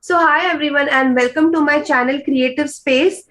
So, hi everyone, and welcome to my channel Creative Space.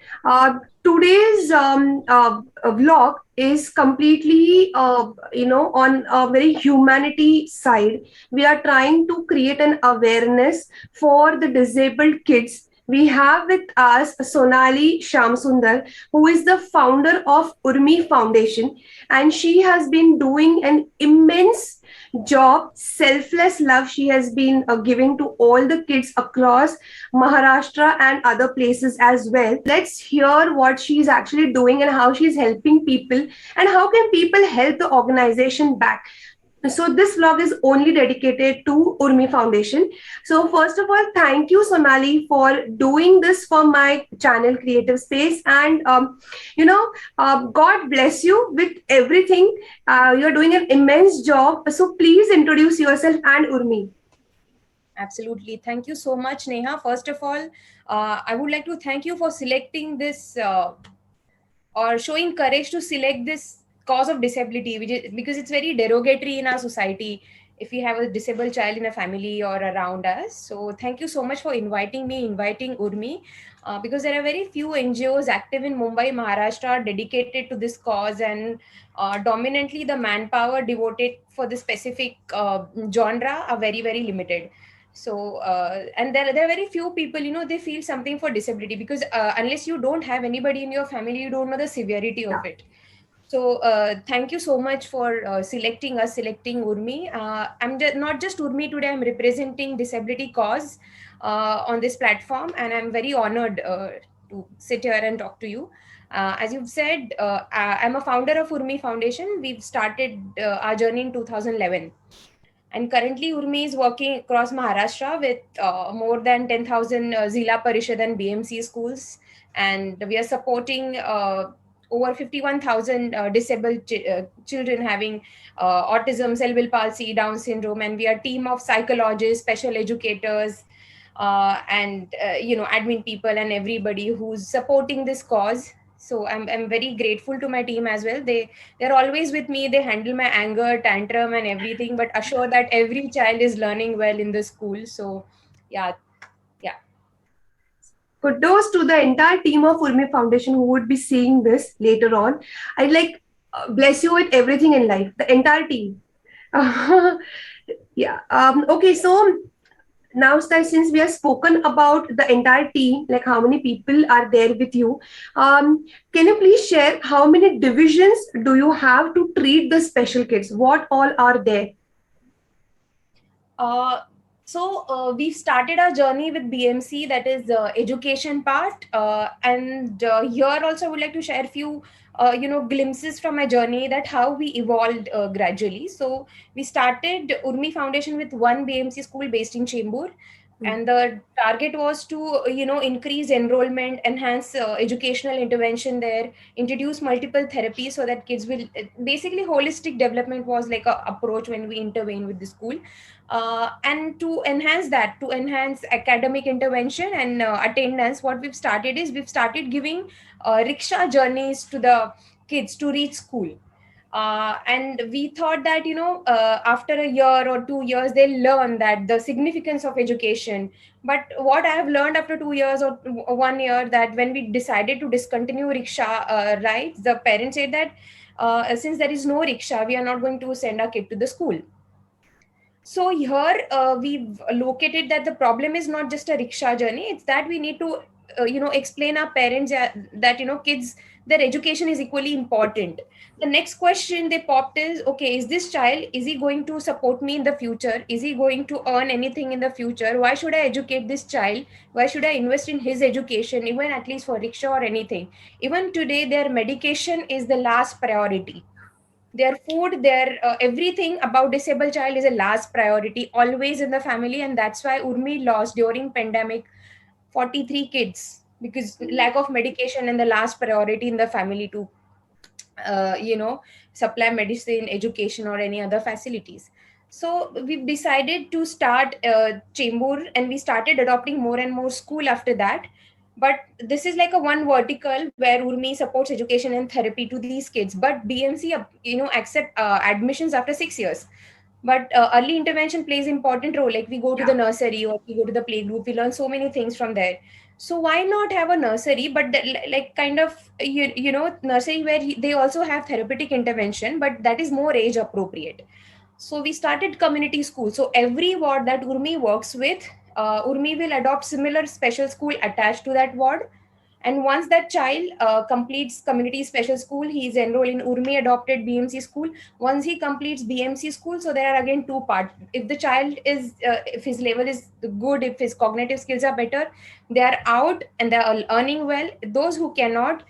Today's vlog is completely, on a very humanity side. We are trying to create an awareness for the disabled kids. We have with us Sonali Shamsundar, who is the founder of Urmi Foundation, and she has been doing an immense job, selfless love she has been giving to all the kids across Maharashtra and other places as well. Let's hear what she's actually doing and how she's helping people and how can people help the organization back. So this vlog is only dedicated to Urmi Foundation. So first of all, thank you Sonali for doing this for my channel Creative Space, and God bless you with everything. You're doing an immense job. So please introduce yourself and Urmi. Absolutely. Thank you so much, Neha. First of all, I would like to thank you for selecting this or showing courage to select this cause of disability, which is because it's very derogatory in our society if we have a disabled child in a family or around us. So, thank you so much for inviting me, inviting Urmi, because there are very few NGOs active in Mumbai, Maharashtra dedicated to this cause, and dominantly the manpower devoted for the specific genre are very, very limited. So and there are very few people, they feel something for disability, because unless you don't have anybody in your family, you don't know the severity of it. So thank you so much for selecting Urmi. Not just Urmi today, I'm representing disability cause on this platform, and I'm very honored to sit here and talk to you. As you've said, I'm a founder of Urmi Foundation. We've started our journey in 2011, and currently, Urmi is working across Maharashtra with more than 10,000 Zila Parishad and BMC schools. And we are supporting over 51,000 disabled children having autism, cerebral palsy, Down syndrome. And we are a team of psychologists, special educators, and admin people and everybody who's supporting this cause. So I'm very grateful to my team as well. They're always with me. They handle my anger, tantrum, and everything, but assure that every child is learning well in the school. So, yeah, yeah. Kudos to the entire team of Urmi Foundation who would be seeing this later on. I'd like bless you with everything in life, the entire team. Yeah. Okay. So now, Stai, since we have spoken about the entire team, like how many people are there with you, can you please share how many divisions do you have to treat the special kids? What all are there? Uh, we've started our journey with BMC, that is education part, and here also I would like to share a few, glimpses from my journey, that how we evolved gradually. So we started Urmi Foundation with one BMC school based in Chembur, and the target was to increase enrollment, enhance educational intervention there, introduce multiple therapies so that kids will basically holistic development was like a approach when we intervene with the school. And to enhance that, to enhance academic intervention and attendance, what we've started is we've started giving rickshaw journeys to the kids to reach school. And we thought that after a year or 2 years they'll learn that the significance of education. But what I have learned after 2 years or 1 year, that when we decided to discontinue rickshaw rides, the parents said that since there is no rickshaw, we are not going to send our kid to the school. So here we've located that the problem is not just a rickshaw journey. It's that we need to, explain our parents that kids, their education is equally important. The next question they popped is, okay, is this child, is he going to support me in the future? Is he going to earn anything in the future? Why should I educate this child? Why should I invest in his education, even at least for rickshaw or anything? Even today, their medication is the last priority. Their food, their everything about disabled child is a last priority always in the family. And that's why Urmi lost during pandemic 43 kids, because lack of medication and the last priority in the family to uh, you know supply medicine, education, or any other facilities. So we've decided to start Chembur, and we started adopting more and more school after that. But this is like a one vertical where Urmi supports education and therapy to these kids, but BMC accept admissions after 6 years. But early intervention plays important role. Like we go to the Yeah. nursery or we go to the play group, we learn so many things from there. So why not have a nursery, but like kind of nursery where they also have therapeutic intervention, but that is more age appropriate. So we started community school. So every ward that Urmi works with, Urmi will adopt similar special school attached to that ward. And once that child completes community special school, he is enrolled in Urmi adopted BMC school. Once he completes BMC school, so there are again two parts. If the child is, if his level is good, if his cognitive skills are better, they are out and they are earning well. Those who cannot,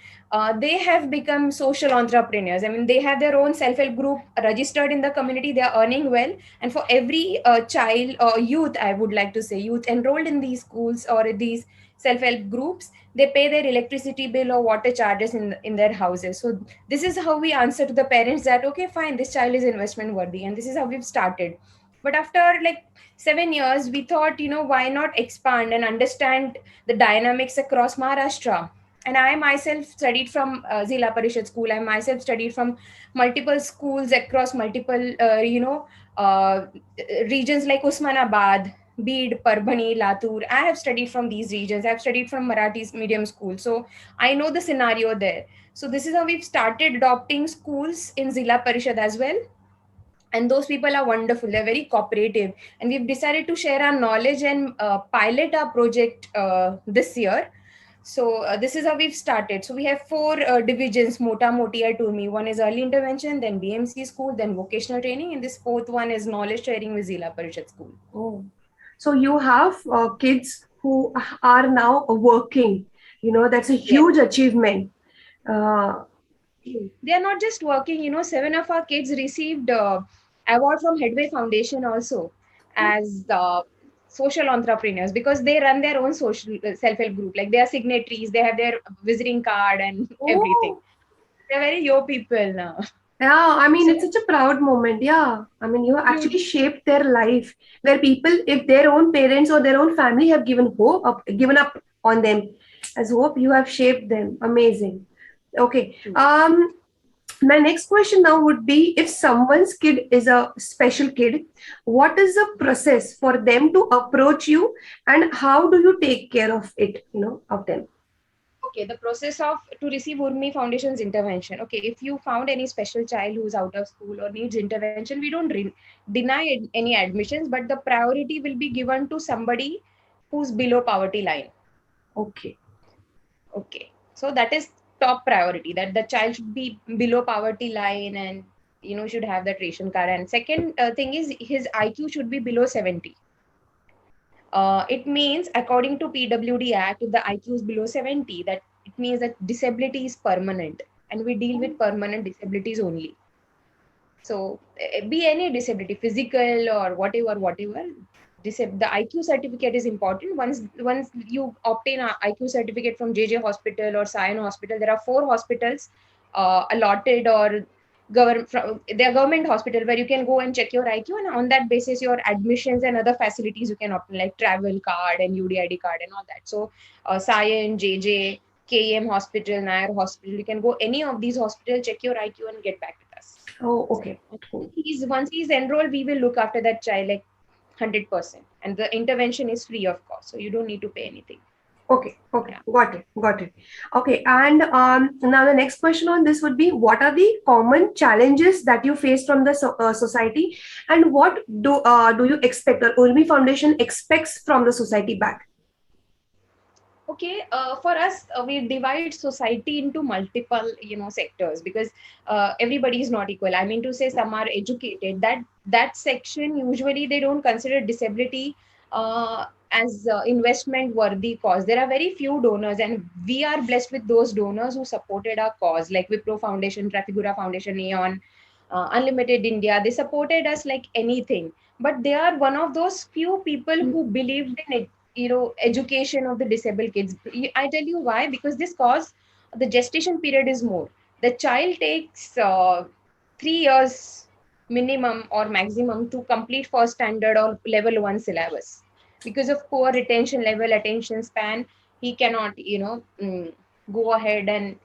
they have become social entrepreneurs. I mean, they have their own self-help group registered in the community. They are earning well. And for every child or youth, I would like to say, youth enrolled in these schools or these self-help groups, they pay their electricity bill or water charges in their houses. So this is how we answer to the parents that, okay, fine, this child is investment worthy. And this is how we've started. But after like 7 years, we thought, why not expand and understand the dynamics across Maharashtra. And I myself studied from Zila Parishad school. I myself studied from multiple schools across multiple, uh, regions like Usmanabad, Bid, Parbhani, Latur. I have studied from these regions. I have studied from Marathi medium school. So I know the scenario there. So this is how we've started adopting schools in Zila Parishad as well. And those people are wonderful. They're very cooperative. And we've decided to share our knowledge and pilot our project this year. So this is how we've started. So we have four divisions, Mota Moti I told me. One is early intervention, then BMC school, then vocational training, and this fourth one is knowledge sharing with Zila Parishad school. Oh, so you have kids who are now working. That's a Yes. huge achievement. Uh, They are not just working, 7 of our kids received award from Headway Foundation also as social entrepreneurs, because they run their own social self-help group. Like they are signatories, they have their visiting card and everything. oh, They're very yo people now. yeah. I mean, So it's such a proud moment. Yeah. I mean, you actually absolutely. shaped their life where people, if their own parents or their own family have given up on them as hope, you have shaped them. Amazing. Okay. True. My next question now would be, if someone's kid is a special kid, what is the process for them to approach you, and how do you take care of it, of them? Okay, the process of to receive Urmi Foundation's intervention. Okay, if you found any special child who's out of school or needs intervention, we don't deny any admissions, but the priority will be given to somebody who's below poverty line. Okay. Okay, so that is top priority, that the child should be below poverty line and should have that ration card. And second thing is his IQ should be below 70. It means, according to PWD Act, if the IQ is below 70, that it means that disability is permanent, and we deal with permanent disabilities only. So, be any disability, physical or whatever. The IQ certificate is important. Once you obtain a IQ certificate from JJ Hospital or Sion Hospital, there are four hospitals allotted, or they are government hospital, where you can go and check your IQ, and on that basis your admissions and other facilities you can obtain, like travel card and UDID card and all that. So Sion, JJ, KEM Hospital, Nair Hospital, you can go any of these hospitals, check your IQ and get back with us. Oh, okay. Cool. Once he's enrolled, we will look after that child like 100%, and the intervention is free of cost, so you don't need to pay anything. Okay, okay, Yeah. got it. Okay, and now the next question on this would be, what are the common challenges that you face from the society, and what do you expect, or Urmi Foundation expects from the society back? Okay, for us, we divide society into multiple, sectors, because everybody is not equal. I mean to say, some are educated. That section, usually they don't consider disability as investment worthy cause. There are very few donors, and we are blessed with those donors who supported our cause, like Wipro Foundation, Trafigura Foundation, Aeon, Unlimited India. They supported us like anything. But they are one of those few people who believed in it, education of the disabled kids. I tell you why. Because this cause, the gestation period is more. The child takes 3 years minimum or maximum to complete first standard or level 1 syllabus. Because of poor retention level, attention span, he cannot go ahead and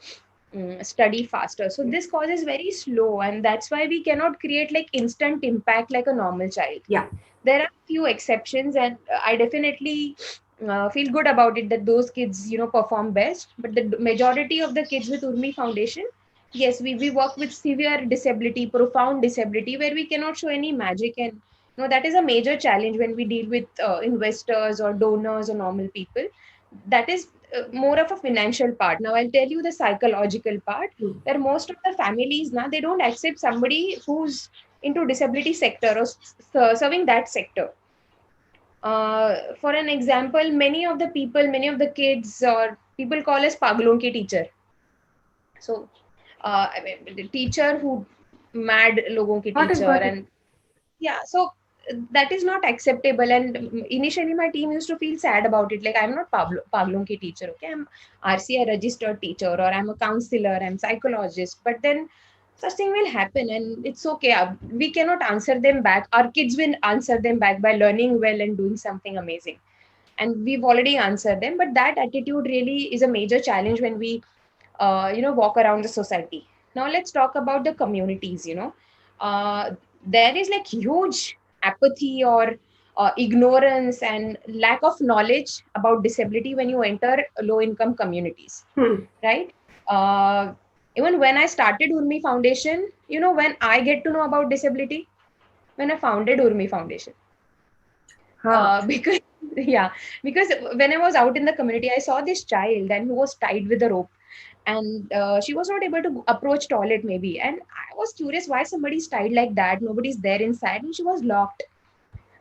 study faster. So this causes very slow, and that's why we cannot create like instant impact like a normal child. Yeah. There are few exceptions, and I definitely feel good about it that those kids, perform best. But the majority of the kids with Urmi Foundation, yes, we work with severe disability, profound disability, where we cannot show any magic, and that is a major challenge when we deal with investors or donors or normal people. That is more of a financial part. Now I'll tell you the psychological part, Mm. where most of the families now they don't accept somebody who's into disability sector or serving that sector. For an example, many of the kids or people call as paglon ki teacher. So I mean, the teacher who mad logon ki Got it, teacher, got it. and yeah, so that is not acceptable. And initially my team used to feel sad about it, like I'm not paglon ki teacher, okay, I'm RCI registered teacher, or I'm a counselor, I'm psychologist. But then such thing will happen, and it's okay. We cannot answer them back. Our kids will answer them back by learning well and doing something amazing, and we've already answered them. But that attitude really is a major challenge when we walk around the society. Now let's talk about the communities. There is like huge apathy or ignorance and lack of knowledge about disability when you enter low income communities, Hmm. right? Even when I started Urmi Foundation, when I get to know about disability, when I founded Urmi Foundation. Huh. Because yeah, because when I was out in the community, I saw this child and who was tied with a rope, and she was not able to approach toilet maybe, and I was curious why somebody's tied like that, nobody's there inside, and she was locked.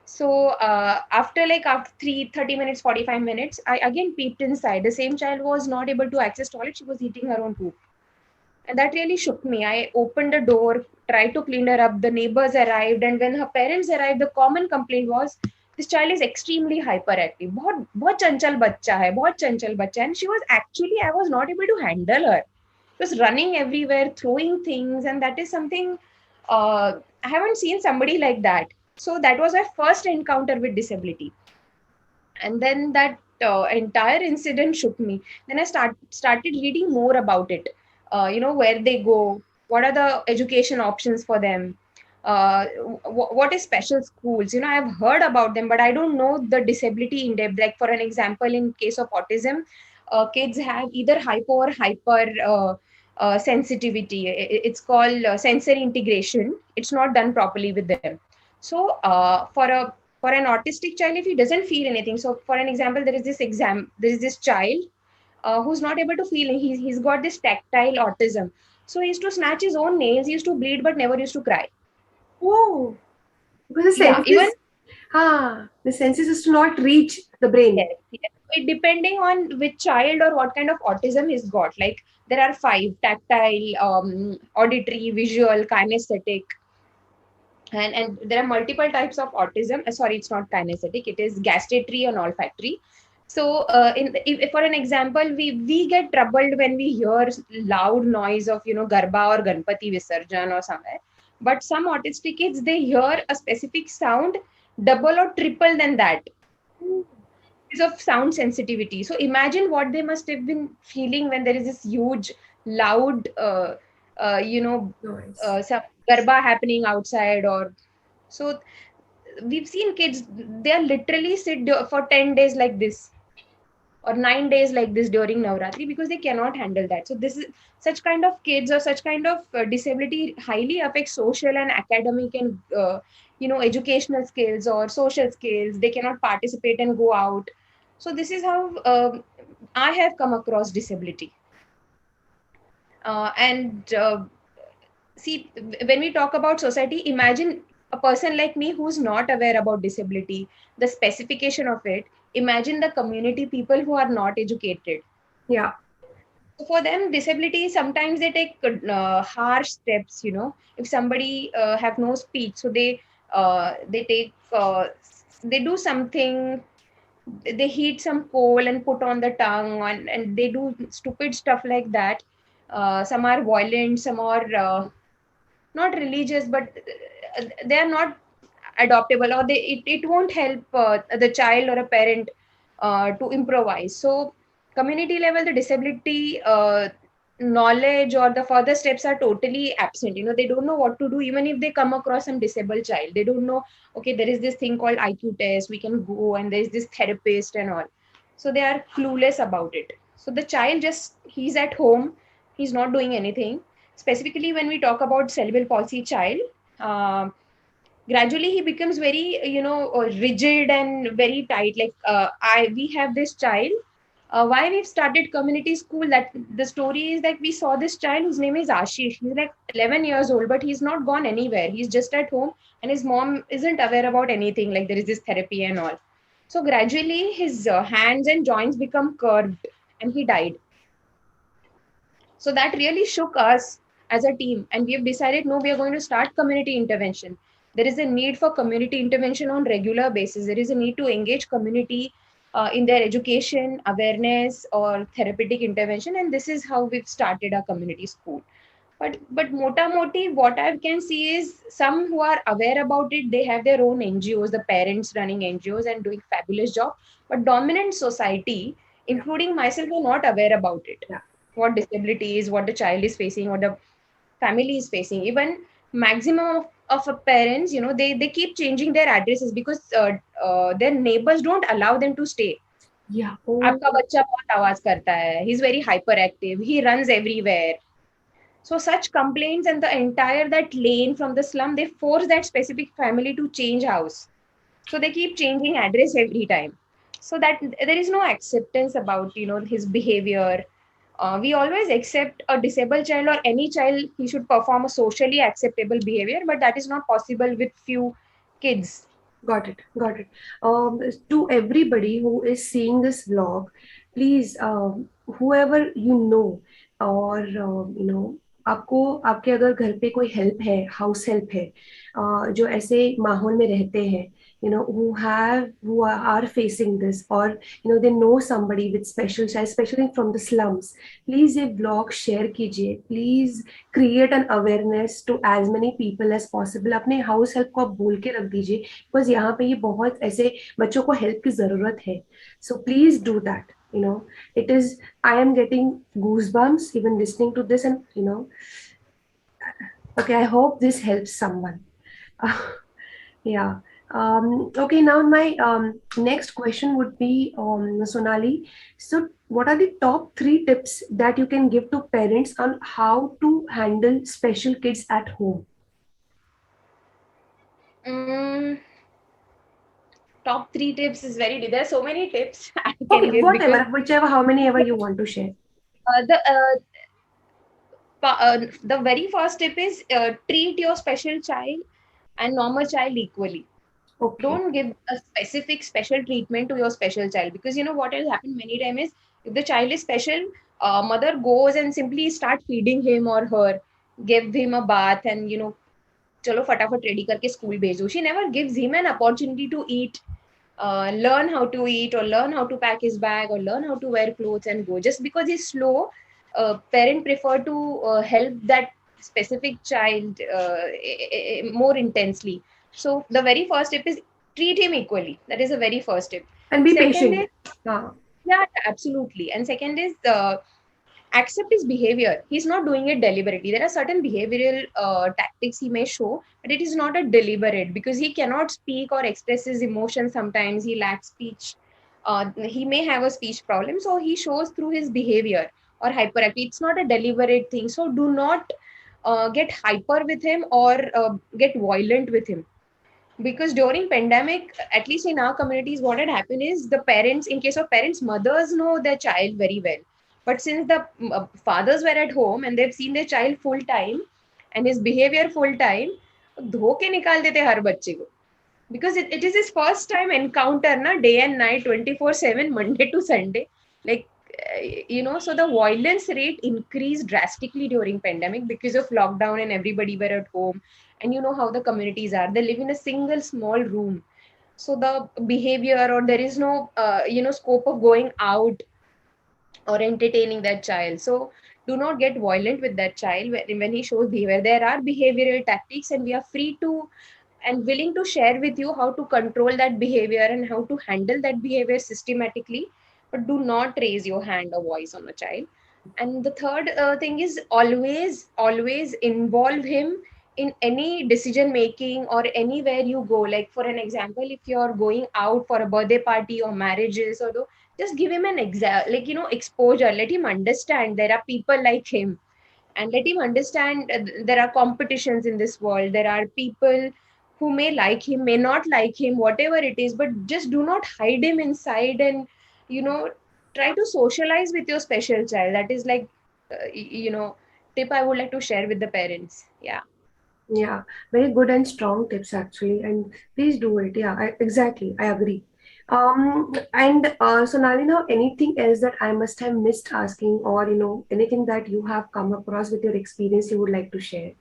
So after 30 minutes, 45 minutes, I again peeped inside. The same child was not able to access toilet, she was eating her own poop, and that really shook me. I opened the door, tried to clean her up. The neighbors arrived, and when her parents arrived, the common complaint was this child is extremely hyperactive. बहुत बहुत चंचल बच्चा है, बहुत चंचल बच्चा. And she was actually, I was not able to handle her. She was running everywhere, throwing things, and that is something I haven't seen somebody like that. So that was my first encounter with disability, and then that entire incident shook me. Then I started reading more about it. Where they go, what are the education options for them, what is special schools. I've heard about them, but I don't know the disability in depth. Like for an example, in case of autism, kids have either hypo or hyper sensitivity. It's called sensory integration. It's not done properly with them. So for an autistic child, if he doesn't feel anything, so for an example, there is this child who's not able to feel. He's got this tactile autism. So he used to snatch his own nails, he used to bleed, but never used to cry. Oh, because the Yeah, even the senses is to not reach the brain. yes, yes. It depending on which child or what kind of autism he's got. Like there are five: tactile, auditory, visual, kinesthetic, and there are multiple types of autism. Sorry, it's not kinesthetic, it is gustatory and olfactory. So if for an example, we get troubled when we hear loud noise of garba or ganpati visarjan or somewhere. But some autistic kids, they hear a specific sound double or triple than that because of sound sensitivity. So imagine what they must have been feeling when there is this huge loud Noise. some garba happening outside. Or so we've seen kids, they are literally for 10 days like this, or 9 days like this during Navratri, because they cannot handle that. So this is such kind of kids, or such kind of disability highly affects social and academic and educational skills or social skills. They cannot participate and go out. So this is how I have come across disability. And see, when we talk about society, imagine a person like me who's not aware about disability, the specification of it. Imagine the community people who are not educated. Yeah. So for them, disability, sometimes they take harsh steps. If somebody have no speech, so they take they do something. They heat some coal and put on the tongue, and they do stupid stuff like that. Some are violent, some are not religious, but they are not adoptable, or it won't help the child or a parent to improvise. So community level, the disability knowledge or the further steps are totally absent. They don't know what to do. Even if they come across some disabled child, they don't know, okay, there is this thing called IQ test, we can go, and there's this therapist and all. So they are clueless about it. So the child just, he's at home, he's not doing anything. Specifically when we talk about cerebral palsy child, um, gradually he becomes very, rigid and very tight. Like, I we have this child, why we've started community school, that the story is that we saw this child whose name is Ashish. He's like 11 years old, but he's not gone anywhere, he's just at home, and his mom isn't aware about anything, like there is this therapy and all. So gradually his hands and joints become curved, and he died. So that really shook us as a team, and we have decided, no, we are going to start community intervention. There is a need for community intervention on regular basis. There is a need to engage community in their education, awareness, or therapeutic intervention, and this is how we've started our community school. But mota moti, what I can see is some who are aware about it, they have their own NGOs, the parents running NGOs and doing fabulous job. But dominant society, Yeah. including myself, are not aware about it. Yeah. What disability is, what the child is facing, what the family is facing. Even maximum of a parents, they keep changing their addresses because their neighbors don't allow them to stay. Yeah. Oh. आपका बच्चा बहुत आवाज करता है, he's very hyperactive, he runs everywhere. So such complaints, and the entire that lane from the slum, they force that specific family to change house. So they keep changing address every time. So that there is no acceptance about, his behavior. We always accept a disabled child or any child, he should perform a socially acceptable behavior, but that is not possible with few kids. Got it. Got it. To everybody who is seeing this vlog, please, whoever you know, और आपको आपके अगर घर पे कोई help है, house help है, जो ऐसे माहौल में रहते हैं, who are facing this, or they know somebody with special child, especially from the slums, please ये vlog share कीजिए. Please create an awareness to as many people as possible. अपने हाउस हेल्प को आप बोल के रख दीजिए, बिकॉज यहाँ पे ये बहुत ऐसे बच्चों को हेल्प की जरूरत है. So please do that. It is, I am getting goosebumps even listening to this, and okay, I hope this helps someone. Yeah. Okay, now my next question would be, Sonali, so what are the top 3 tips that you can give to parents on how to handle special kids at home? Top 3 tips is very, there are so many tips I can Okay, give, whatever, because whichever, how many ever you want to share. The very first tip is, treat your special child and normal child equally. Okay. Don't give a specific special treatment to your special child, because what has happened many times is, if the child is special, mother goes and simply start feeding him or her, give him a bath, and chalo फटाफट ready करके school भेजो. She never gives him an opportunity to eat, learn how to eat, or learn how to pack his bag, or learn how to wear clothes and go. Just because he's slow, parent prefer to help that specific child more intensely. So the very first tip is treat him equally. That is the very first tip. And be Second patient. is, yeah, absolutely. And second is, accept his behavior. He's not doing it deliberately. There are certain behavioral tactics he may show, but it is not a deliberate, because he cannot speak or express his emotions. Sometimes he lacks speech. He may have a speech problem, so he shows through his behavior or hyperactivity. It's not a deliberate thing. So do not get hyper with him, or get violent with him. Because during pandemic, at least in our communities, what had happened is, the parents, in case of parents, mothers know their child very well, but since the fathers were at home and they've seen their child full time and his behavior full time, धोके निकाल देते हर बच्चे को, because it is his first time encounter na, day and night, 24/7, Monday to Sunday, like, so the violence rate increased drastically during pandemic because of lockdown and everybody were at home. And you know how the communities are, they live in a single small room, so the behavior, or there is no scope of going out or entertaining that child. So do not get violent with that child when he shows behavior. There are behavioral tactics, and we are free to and willing to share with you how to control that behavior and how to handle that behavior systematically. But do not raise your hand or voice on a child. And the third thing is always involve him in any decision making or anywhere you go. Like for an example, if you're going out for a birthday party or marriages or just give him an like exposure. Let him understand there are people like him, and let him understand there are competitions in this world. There are people who may like him, may not like him, whatever it is, but just do not hide him inside. And you know try to socialize with your special child. That is like tip I would like to share with the parents. Yeah. Yeah, very good and strong tips actually, and please do it. Yeah, exactly. I agree. And Sonali, now anything else that I must have missed asking, or anything that you have come across with your experience you would like to share?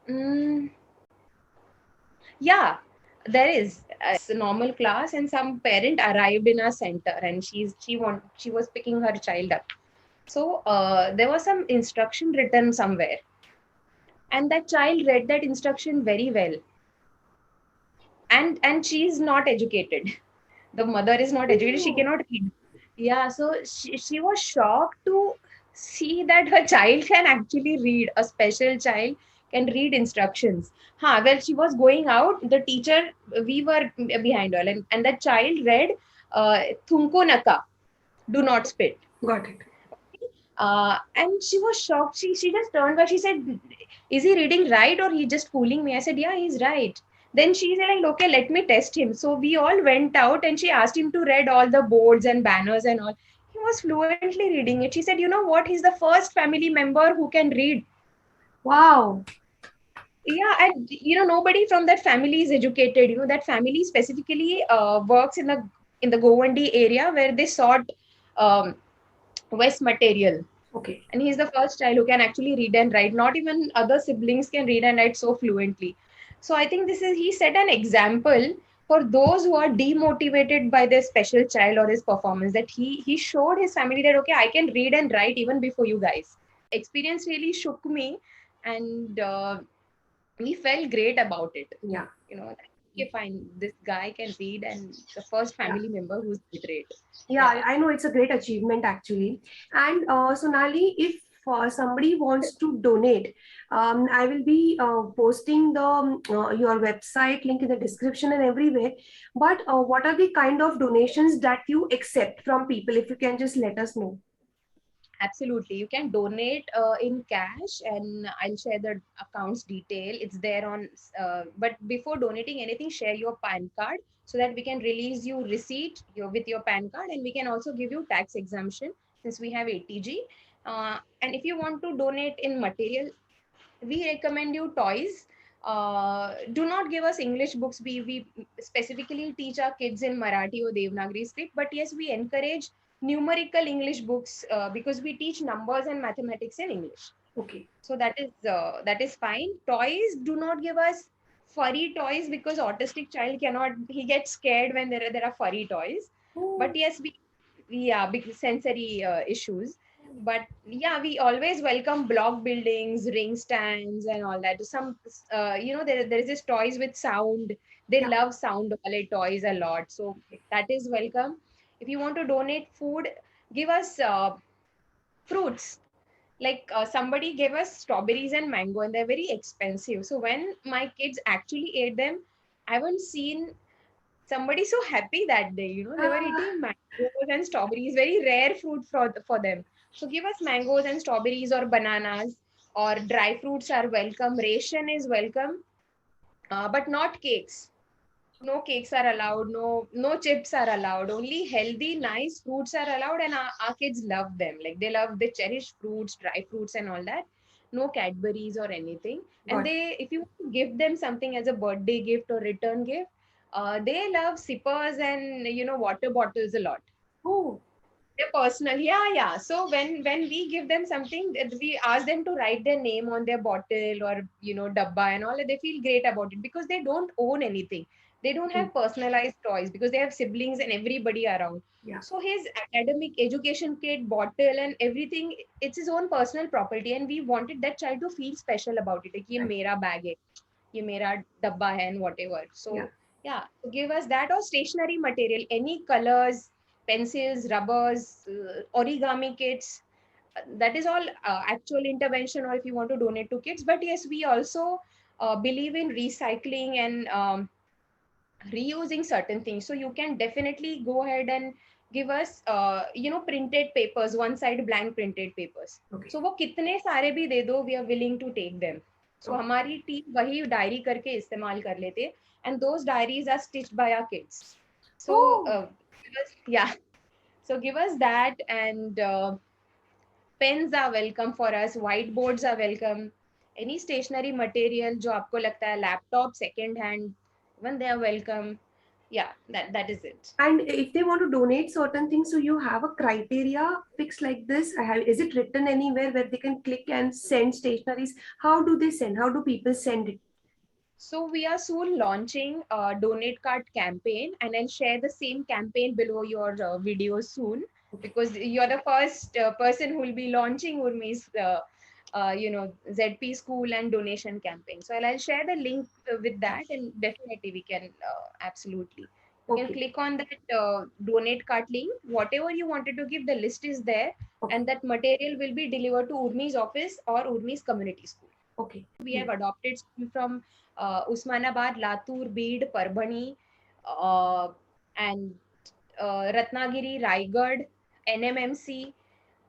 mm, yeah, there is a normal class, and some parent arrived in our center, and she was picking her child up. So there was some instruction written somewhere, and that child read that instruction very well. And she is not educated. The mother is not educated, she Oh, cannot read. Yeah, so she was shocked to see that her child can actually read. A special child can read instructions. Well, she was going out, the teacher, we were behind her, and that child read thumko naka, do not spit. got it. And she was shocked. She just turned back. She said, "Is he reading right or he just fooling me?" I said, "Yeah, he's right." Then she said, like, "Okay, let me test him." So we all went out and she asked him to read all the boards and banners and all. He was fluently reading it. She said, "You know what? He's the first family member who can read." Wow. Yeah, and nobody from that family is educated. That family specifically works in the Govandi area where they sort um, waste material, Okay. and he's the first child who can actually read and write. Not even other siblings can read and write so fluently. So I think he set an example for those who are demotivated by their special child or his performance, that he showed his family that, okay, I can read and write even before you guys. Experience really shook me, and we felt great about it. Yeah. Okay, fine, this guy can read, and the first Yeah. family member who's literate. Yeah, Yeah. I know it's a great achievement actually. And Sonali, if somebody wants to donate, I will be posting the your website link in the description and everywhere. But what are the kind of donations that you accept from people? If you can just let us know. Absolutely. You can donate in cash, and I'll share the account's detail. It's there on, but before donating anything, share your PAN card so that we can release you receipt with your PAN card, and we can also give you tax exemption since we have ATG. And if you want to donate in material, we recommend you toys. Do not give us English books. We specifically teach our kids in Marathi or Devanagari script, but yes, we encourage numerical English books because we teach numbers and mathematics in English. Okay. So that is fine. Toys, do not give us furry toys because autistic child cannot. He gets scared when there are furry toys. But Oh, yes, yeah, big sensory issues. But yeah, we always welcome block buildings, ring stands, and all that. Some there is this toys with sound. They yeah. love sound ballet toys a lot, so Okay. that is welcome. If you want to donate food, give us fruits. Like somebody gave us strawberries and mango, and they're very expensive. So when my kids actually ate them, I haven't seen somebody so happy that day. They were Ah, eating mangoes and strawberries, very rare fruit for them. So give us mangoes and strawberries or bananas, or dry fruits are welcome. Ration is welcome, but not cakes. No cakes are allowed. No chips are allowed. Only healthy, nice fruits are allowed, and our kids love them. Like they cherish fruits, dry fruits, and all that. No Cadbury's or anything. And got it. if you give them something as a birthday gift or return gift, they love sippers and water bottles a lot. Oh, They're personal. Yeah, yeah. So when we give them something, we ask them to write their name on their bottle or dabba and all. They feel great about it because they don't own anything. They don't hmm, have personalized toys because they have siblings and everybody around. yeah. So his academic education kit, bottle, and everything, it's his own personal property, and we wanted that child to feel special about it. Like ये Right. मेरा bag है, ये मेरा dabba है, and whatever. Yeah. So yeah, give us that or stationery material, any colors, pencils, rubbers, origami kits. That is all actual intervention, or if you want to donate to kids. But yes, we also believe in recycling and reusing certain things. So you can definitely go ahead and give us printed papers, one side blank printed papers. Okay. So वो कितने सारे भी दे दो, we are willing to take them. So Okay. हमारी team वही diary करके इस्तेमाल कर लेते, and those diaries are stitched by our kids. So Oh. yeah, so give us that, and pens are welcome for us, whiteboards are welcome, any stationery material जो आपको लगता है, laptop second hand, even they are welcome. Yeah, that is it. And if they want to donate certain things, so you have a criteria fixed like this? Is it written anywhere where they can click and send stationaries? How do they send? How do people send it? So we are soon launching a donate card campaign, and I'll share the same campaign below your video soon, because you're the first person who will be launching Urmi's ZP school and donation campaign. So I'll share the link with that, and definitely we can absolutely. You can Okay. click on that donate card link. Whatever you wanted to give, the list is there, Okay. and that material will be delivered to Urmi's office or Urmi's community school. Okay. We have adopted school from Usmanabad, Latur, Beed, Parbhani, and Ratnagiri, Raigad, NMMC,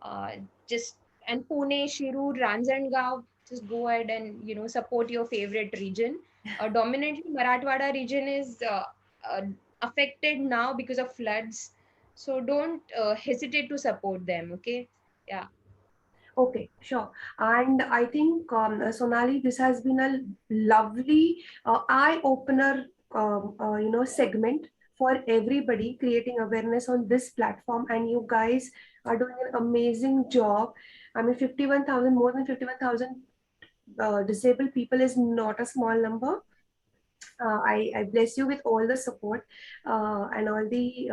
uh, just and Pune, Shirur, Ranjangaon. Just go ahead and support your favorite region. Dominantly, Marathwada region is affected now because of floods, so don't hesitate to support them. Okay, yeah. Okay, sure. And I think, Sonali, this has been a lovely eye-opener, segment for everybody, creating awareness on this platform. And you guys are doing an amazing job. I mean, 51,000, more than 51,000 disabled people is not a small number. I bless you with all the support and all the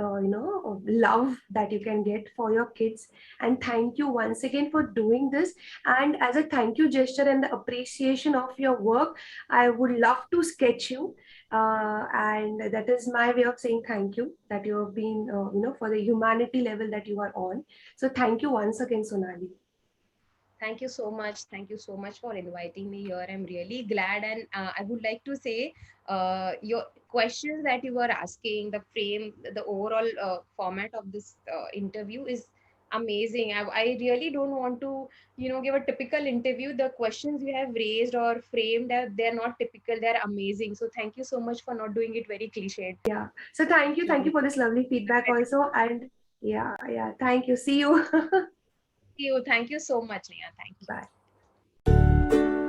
love that you can get for your kids. And thank you once again for doing this. And as a thank you gesture and the appreciation of your work, I would love to sketch you. And that is my way of saying thank you, that you have been, for the humanity level that you are on. So thank you once again, Sonali. Thank you so much. Thank you so much for inviting me here. I'm really glad. And I would like to say your questions that you were asking, the frame, the overall format of this interview is amazing. I really don't want to, give a typical interview. The questions you have raised or framed, they're not typical. They're amazing. So thank you so much for not doing it very cliched. Yeah. So thank you. Thank you for this lovely feedback also. And yeah, yeah. Thank you. See you. Thank you. Thank you so much, Neha. Thank you. Bye.